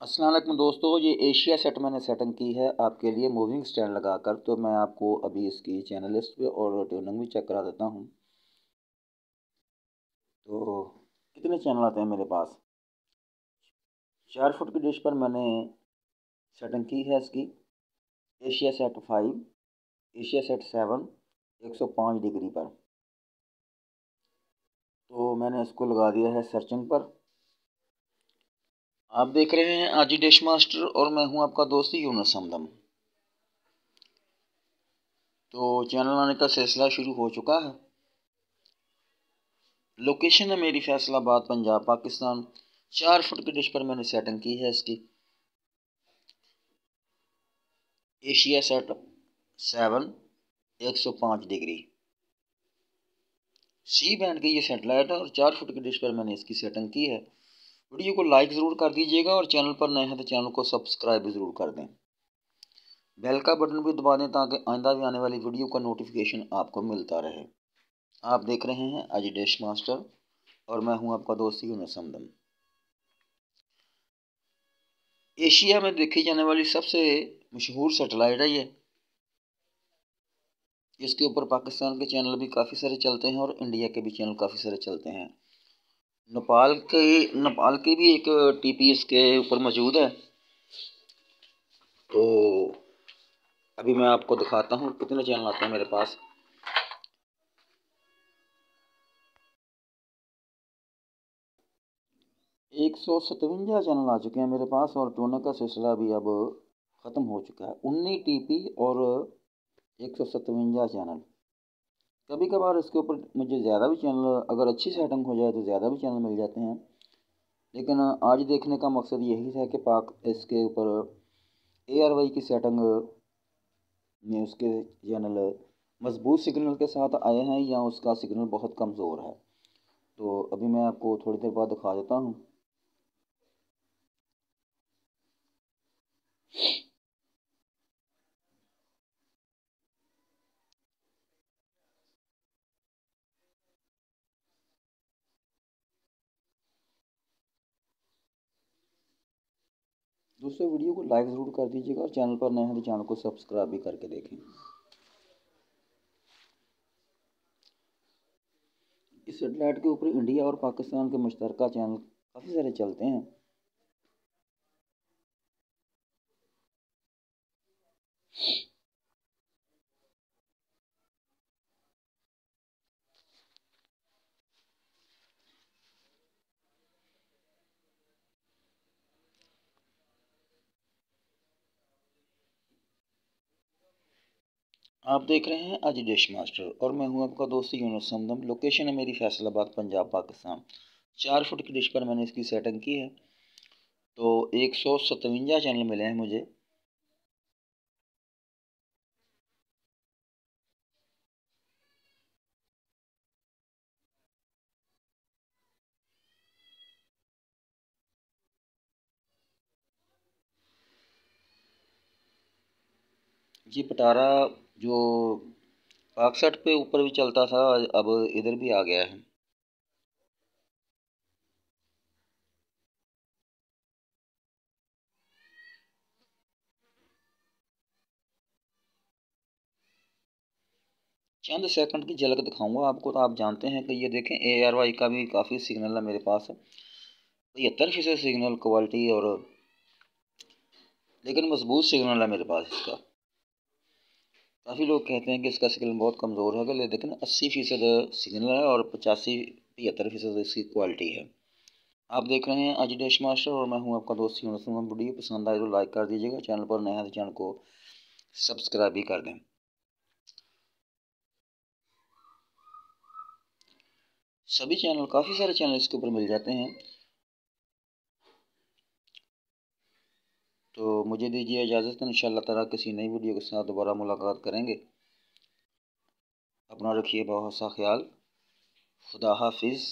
अस्सलाम वालेकुम दोस्तों, ये एशिया सेट मैंने सेटिंग की है आपके लिए मूविंग स्टैंड लगाकर। तो मैं आपको अभी इसकी चैनल लिस्ट पे और ट्यूनिंग भी चेक करा देता हूँ। तो कितने चैनल आते हैं मेरे पास। 4 फुट की डिश पर मैंने सेटिंग की है इसकी। Asia set 5, Asia set 7, 105 degree पर। तो मैंने इसको लगा दिया है सर्चिंग पर। आप देख रहे हैं आजी डिश मास्टर और मैं हूं आपका दोस्त यूनुस हमदम। तो चैनल आने का सिलसिला शुरू हो चुका है। लोकेशन है मेरी फैसलाबाद, पंजाब, पाकिस्तान। 4 फुट की डिश पर मैंने सेटिंग की है इसकी। Asia set 7, 105 degree C band की ये सेटेलाइट है और 4 फुट की डिश पर मैंने इसकी सेटिंग की है। वीडियो को लाइक ज़रूर कर दीजिएगा और चैनल पर नए हैं तो चैनल को सब्सक्राइब भी ज़रूर कर दें। बेल का बटन भी दबा दें ताकि आइंदा भी आने वाली वीडियो का नोटिफिकेशन आपको मिलता रहे। आप देख रहे हैं आज डिश मास्टर और मैं हूं आपका दोस्त यूनुस हमदम। एशिया में देखी जाने वाली सबसे मशहूर सेटेलाइट है ये। इसके ऊपर पाकिस्तान के चैनल भी काफ़ी सारे चलते हैं और इंडिया के भी चैनल काफ़ी सारे चलते हैं। नेपाल की भी एक टीपी इसके ऊपर मौजूद है। तो अभी मैं आपको दिखाता हूँ कितने चैनल आते हैं मेरे पास। 157 चैनल आ चुके हैं मेरे पास और टूर्ना का सिलसिला भी अब ख़त्म हो चुका है। 19 टीपी और 157 चैनल। कभी कभार इसके ऊपर मुझे ज़्यादा भी चैनल, अगर अच्छी सेटिंग हो जाए तो ज़्यादा भी चैनल मिल जाते हैं। लेकिन आज देखने का मकसद यही था कि पाक इसके ऊपर ARY की सेटिंग में उसके चैनल मजबूत सिग्नल के साथ आए हैं या उसका सिग्नल बहुत कमज़ोर है। तो अभी मैं आपको थोड़ी देर बाद दिखा देता हूँ। दोस्तों, वीडियो को लाइक ज़रूर कर दीजिएगा और चैनल पर नए हैं तो चैनल को सब्सक्राइब भी करके देखें। इस सेटेलाइट के ऊपर इंडिया और पाकिस्तान के मुश्तरका चैनल काफ़ी सारे चलते हैं। आप देख रहे हैं आज डिश मास्टर और मैं हूं आपका दोस्त यूनुस हमदम। लोकेशन है मेरी फैसलाबाद, पंजाब, पाकिस्तान। 4 फुट की डिश पर मैंने इसकी सेटिंग की है। तो 157 चैनल मिले हैं मुझे। ये पटारा जो पाकसठ पे ऊपर भी चलता था अब इधर भी आ गया है। चंद सेकंड की झलक दिखाऊंगा आपको तो आप जानते हैं कि ये देखें ARY का भी काफ़ी सिग्नल है मेरे पास। 75% सिग्नल क्वालिटी और लेकिन मजबूत सिग्नल है मेरे पास इसका। काफ़ी लोग कहते हैं कि इसका सिग्नल बहुत कमज़ोर है, लेकिन 80% सिग्नल है और 85-75% इसकी क्वालिटी है। आप देख रहे हैं आज डैश मास्टर और मैं हूं आपका दोस्त यूनुस। वीडियो पसंद आए तो लाइक कर दीजिएगा, चैनल पर नया है तो चैनल को सब्सक्राइब भी कर दें। सभी चैनल, काफ़ी सारे चैनल इसके ऊपर मिल जाते हैं। तो मुझे दीजिए इजाज़त, इंशाअल्लाह ताला किसी नई वीडियो के साथ दोबारा मुलाकात करेंगे। अपना रखिए बहुत सा ख्याल। खुदा हाफिज़।